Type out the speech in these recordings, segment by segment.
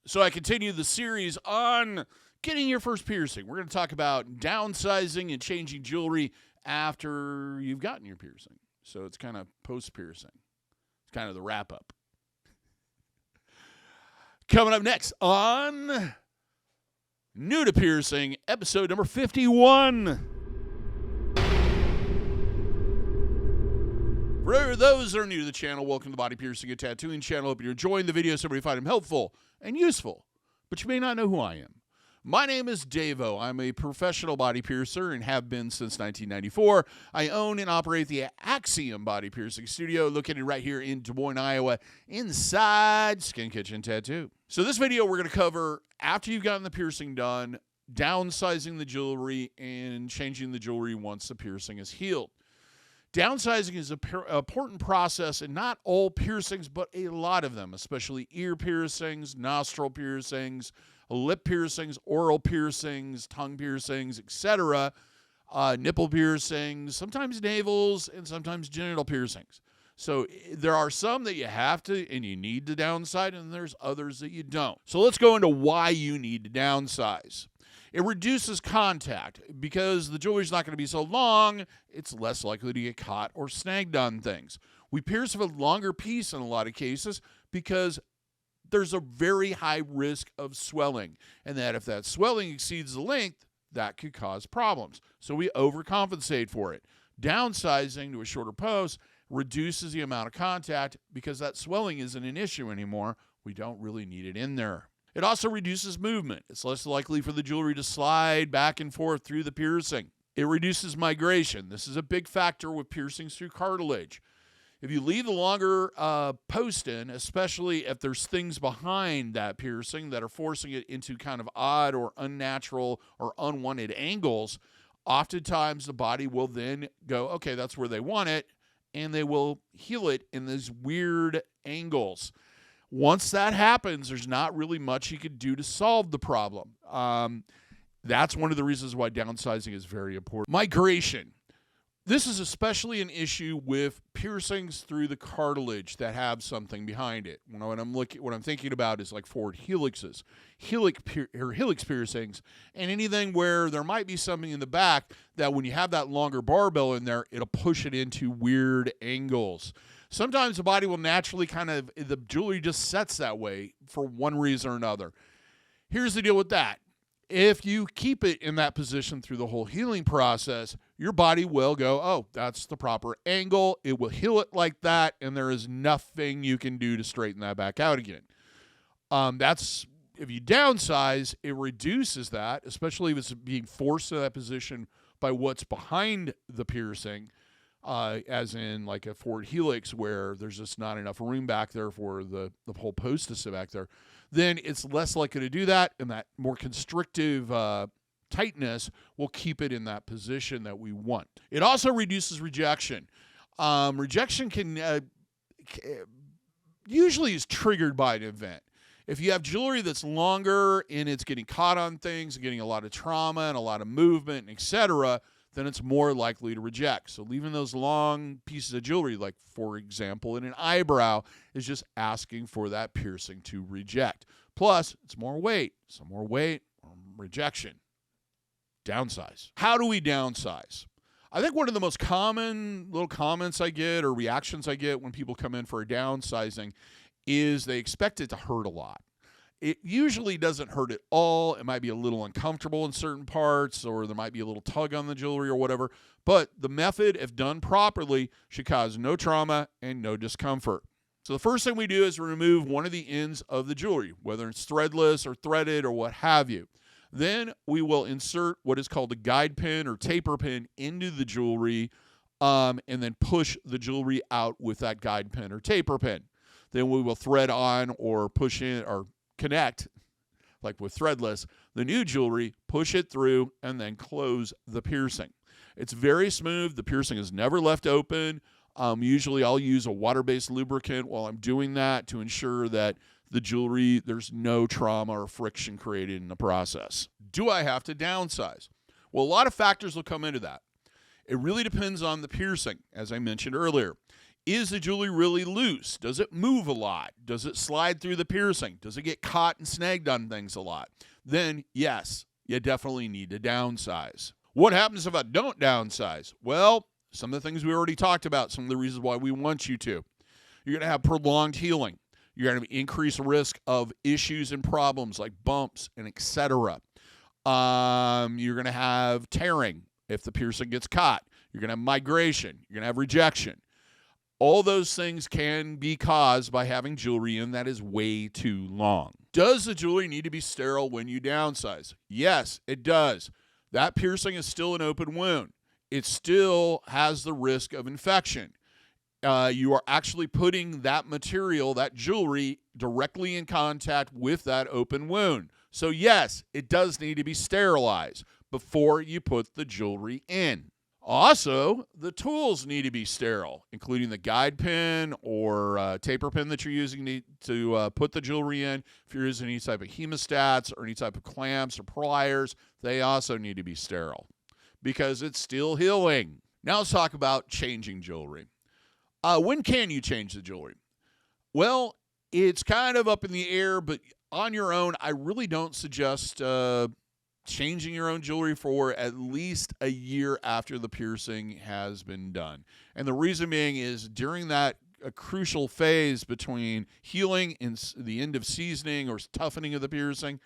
So I continue the series on getting your first piercing. We're going to talk about downsizing and changing jewelry after you've gotten your piercing. So it's kind of post-piercing. It's kind of the wrap-up. Coming up next on New to Piercing, episode number 51. For those that are new to the channel, welcome to the Body Piercing and Tattooing channel. Hope you're enjoying the videos. Everybody find them helpful and useful, but you may not know who I am. My name is DaVo. I'm a professional body piercer and have been since 1994. I own and operate the Axiom Body Piercing studio located right here in Des Moines, Iowa, inside Skin Kitchen Tattoo. So this video we're going to cover after you've gotten the piercing done, downsizing the jewelry, and changing the jewelry once the piercing is healed. Downsizing is an important process in not all piercings, but a lot of them, especially ear piercings, nostril piercings, lip piercings, oral piercings, tongue piercings, etc., nipple piercings, sometimes navels, and sometimes genital piercings. So there are some that you have to and you need to downsize, and there's others that you don't. So let's go into why you need to downsize. It reduces contact. Because the jewelry is not going to be so long, it's less likely to get caught or snagged on things. We pierce with a longer piece in a lot of cases because there's a very high risk of swelling. And that if that swelling exceeds the length, that could cause problems. So we overcompensate for it. Downsizing to a shorter post reduces the amount of contact because that swelling isn't an issue anymore. We don't really need it in there. It also reduces movement. It's less likely for the jewelry to slide back and forth through the piercing. It reduces migration. This is a big factor with piercings through cartilage. If you leave the longer post in, especially if there's things behind that piercing that are forcing it into kind of odd or unnatural or unwanted angles, oftentimes the body will then go, okay, that's where they want it, and they will heal it in these weird angles. Once that happens, there's not really much you can do to solve the problem. That's one of the reasons why downsizing is very important. Migration. This is especially an issue with piercings through the cartilage that have something behind it. What I'm thinking about is like forward helixes, helix piercings, and anything where there might be something in the back that when you have that longer barbell in there, it'll push it into weird angles. Sometimes the body will naturally the jewelry just sets that way for one reason or another. Here's the deal with that. If you keep it in that position through the whole healing process, your body will go, oh, that's the proper angle. It will heal it like that, and there is nothing you can do to straighten that back out again. If you downsize, it reduces that, especially if it's being forced to that position by what's behind the piercing. As in like a forward helix where there's just not enough room back there for the whole post to sit back there, then it's less likely to do that, and that more constrictive tightness will keep it in that position that we want. It also reduces rejection. Rejection can usually is triggered by an event. If you have jewelry that's longer and it's getting caught on things, and getting a lot of trauma and a lot of movement, etc., then it's more likely to reject. So leaving those long pieces of jewelry, like for example in an eyebrow, is just asking for that piercing to reject. Plus, it's more weight. So more weight, rejection. Downsize. How do we downsize? I think one of the most common little comments I get or reactions I get when people come in for a downsizing is they expect it to hurt a lot. It usually doesn't hurt at all. It might be a little uncomfortable in certain parts, or there might be a little tug on the jewelry or whatever. But the method, if done properly, should cause no trauma and no discomfort. So the first thing we do is remove one of the ends of the jewelry, whether it's threadless or threaded or what have you. Then we will insert what is called a guide pin or taper pin into the jewelry, and then push the jewelry out with that guide pin or taper pin. Then we will thread on or push in or connect, like with threadless, the new jewelry, push it through, and then close the piercing. It's very smooth. The piercing is never left open. Usually I'll use a water-based lubricant while I'm doing that to ensure that the jewelry, there's no trauma or friction created in the process. Do I have to downsize? Well, a lot of factors will come into that. It really depends on the piercing, as I mentioned earlier. Is the jewelry really loose? Does it move a lot? Does it slide through the piercing? Does it get caught and snagged on things a lot? Then, yes, you definitely need to downsize. What happens if I don't downsize? Well, some of the things we already talked about, some of the reasons why we want you to. You're going to have prolonged healing. You're going to increase risk of issues and problems like bumps and etc. You're going to have tearing if the piercing gets caught. You're going to have migration. You're going to have rejection. All those things can be caused by having jewelry in that is way too long. Does the jewelry need to be sterile when you downsize? Yes, it does. That piercing is still an open wound. It still has the risk of infection. You are actually putting that material, that jewelry, directly in contact with that open wound. So yes, it does need to be sterilized before you put the jewelry in. Also, the tools need to be sterile, including the guide pin or taper pin that you're using to put the jewelry in. If you're using any type of hemostats or any type of clamps or pliers, they also need to be sterile because it's still healing. Now let's talk about changing jewelry. When can you change the jewelry? Well, it's kind of up in the air, but on your own, I really don't suggest changing your own jewelry for at least a year after the piercing has been done. And the reason being is during that crucial phase between healing and the end of seasoning or toughening of the piercing,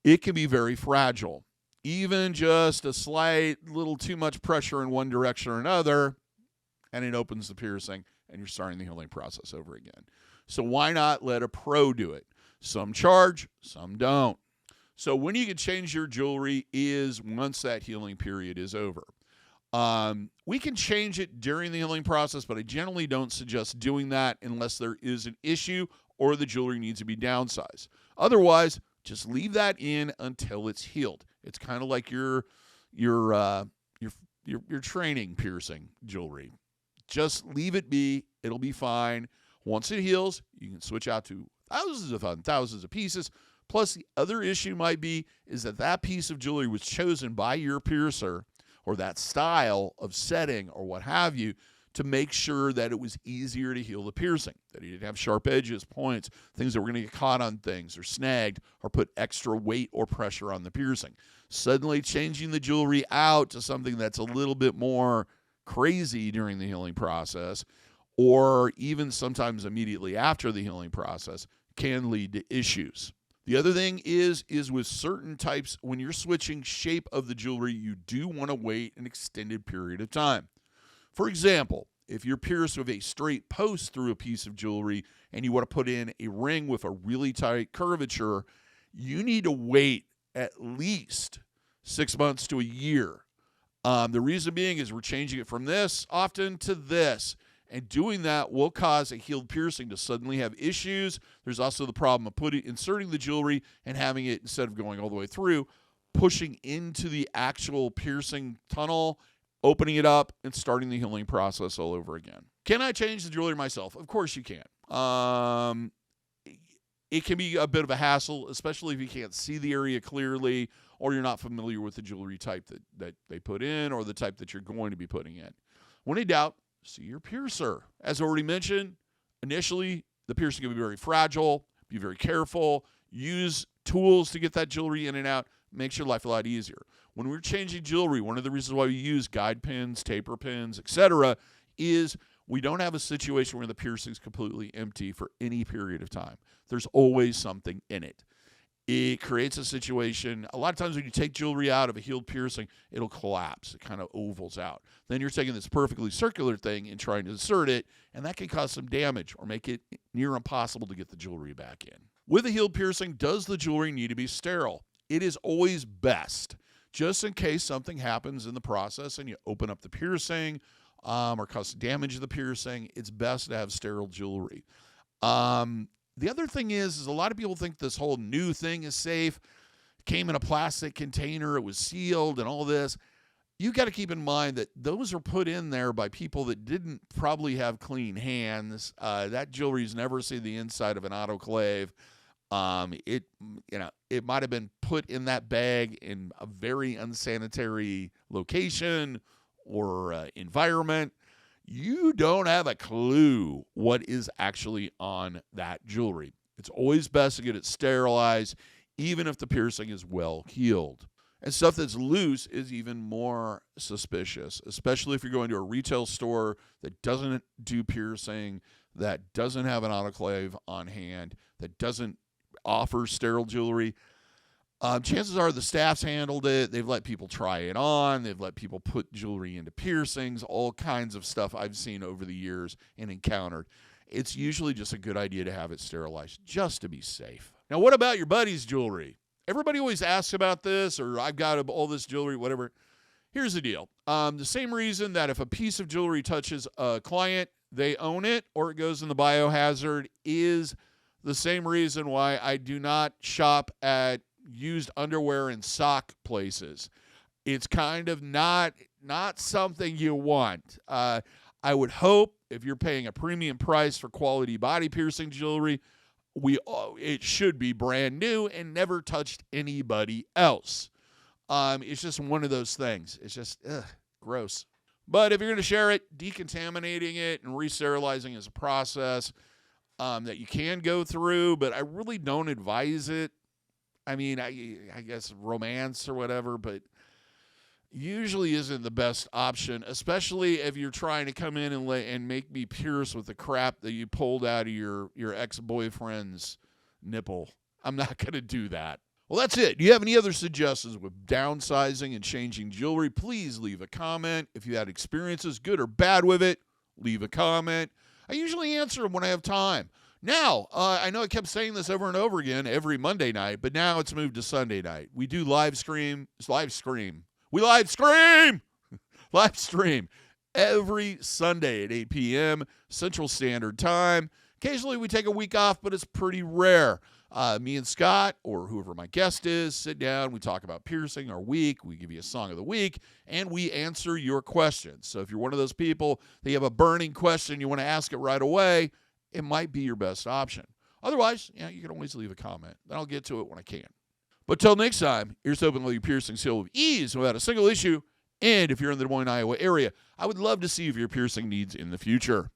it can be very fragile. Even just a slight little too much pressure in one direction or another, and it opens the piercing, and you're starting the healing process over again. So why not let a pro do it? Some charge, some don't. So when you can change your jewelry is once that healing period is over. We can change it during the healing process, but I generally don't suggest doing that unless there is an issue or the jewelry needs to be downsized. Otherwise, just leave that in until it's healed. It's kind of like your training piercing jewelry. Just leave it be. It'll be fine. Once it heals, you can switch out to thousands of pieces. Plus, the other issue might be is that piece of jewelry was chosen by your piercer or that style of setting or what have you to make sure that it was easier to heal the piercing, that it didn't have sharp edges, points, things that were going to get caught on things or snagged or put extra weight or pressure on the piercing. Suddenly changing the jewelry out to something that's a little bit more crazy during the healing process or even sometimes immediately after the healing process can lead to issues. The other thing is with certain types, when you're switching shape of the jewelry, you do want to wait an extended period of time. For example, if you're pierced with a straight post through a piece of jewelry and you want to put in a ring with a really tight curvature, you need to wait at least 6 months to a year. The reason being is we're changing it from this often to this. And doing that will cause a healed piercing to suddenly have issues. There's also the problem of inserting the jewelry and having it, instead of going all the way through, pushing into the actual piercing tunnel, opening it up, and starting the healing process all over again. Can I change the jewelry myself? Of course you can. It can be a bit of a hassle, especially if you can't see the area clearly or you're not familiar with the jewelry type that they put in or the type that you're going to be putting in. When in doubt, see your piercer. As already mentioned, initially, the piercing can be very fragile. Be very careful. Use tools to get that jewelry in and out. Makes your life a lot easier. When we're changing jewelry, one of the reasons why we use guide pins, taper pins, etc., is we don't have a situation where the piercing is completely empty for any period of time. There's always something in it. It creates a situation. A lot of times when you take jewelry out of a healed piercing, it'll collapse. It kind of ovals out. Then you're taking this perfectly circular thing and trying to insert it, and that can cause some damage or make it near impossible to get the jewelry back in. With a healed piercing, does the jewelry need to be sterile? It is always best, just in case something happens in the process and you open up the piercing or cause damage to the piercing. It's best to have sterile jewelry. The other thing is a lot of people think this whole new thing is safe. Came in a plastic container, it was sealed and all this. You got to keep in mind that those are put in there by people that didn't probably have clean hands. That jewelry's never seen the inside of an autoclave. It might have been put in that bag in a very unsanitary location or environment. you don't have a clue what is actually on that jewelry. It's always best to get it sterilized, even if the piercing is well healed. And stuff that's loose is even more suspicious, especially if you're going to a retail store that doesn't do piercing, that doesn't have an autoclave on hand, that doesn't offer sterile jewelry. Chances are the staff's handled it. They've let people try it on. They've let people put jewelry into piercings, all kinds of stuff I've seen over the years and encountered. It's usually just a good idea to have it sterilized just to be safe. Now, what about your buddy's jewelry? Everybody always asks about this, or I've got all this jewelry, whatever. Here's the deal. The same reason that if a piece of jewelry touches a client, they own it, or it goes in the biohazard, is the same reason why I do not shop at used underwear and sock places. It's kind of not something you want. I would hope if you're paying a premium price for quality body piercing jewelry, it should be brand new and never touched anybody else. It's just one of those things. It's just gross. But if you're going to share it, decontaminating it and re-sterilizing is a process that you can go through, but I really don't advise it. I mean, I guess romance or whatever, but usually isn't the best option, especially if you're trying to come in and make me pierce with the crap that you pulled out of your ex-boyfriend's nipple. I'm not going to do that. Well, that's it. Do you have any other suggestions with downsizing and changing jewelry? Please leave a comment. If you had experiences, good or bad with it, leave a comment. I usually answer them when I have time. Now, I know I kept saying this over and over again every Monday night, but now it's moved to Sunday night. We do live stream. We live stream every Sunday at 8 p.m. Central Standard Time. Occasionally we take a week off, but it's pretty rare. Me and Scott, or whoever my guest is, sit down. We talk about piercing our week. We give you a song of the week, and we answer your questions. So if you're one of those people that you have a burning question, you want to ask it right away, it might be your best option. Otherwise, you can always leave a comment. Then I'll get to it when I can. But till next time, here's hoping that your piercings heal with ease without a single issue. And if you're in the Des Moines, Iowa area, I would love to see your piercing needs in the future.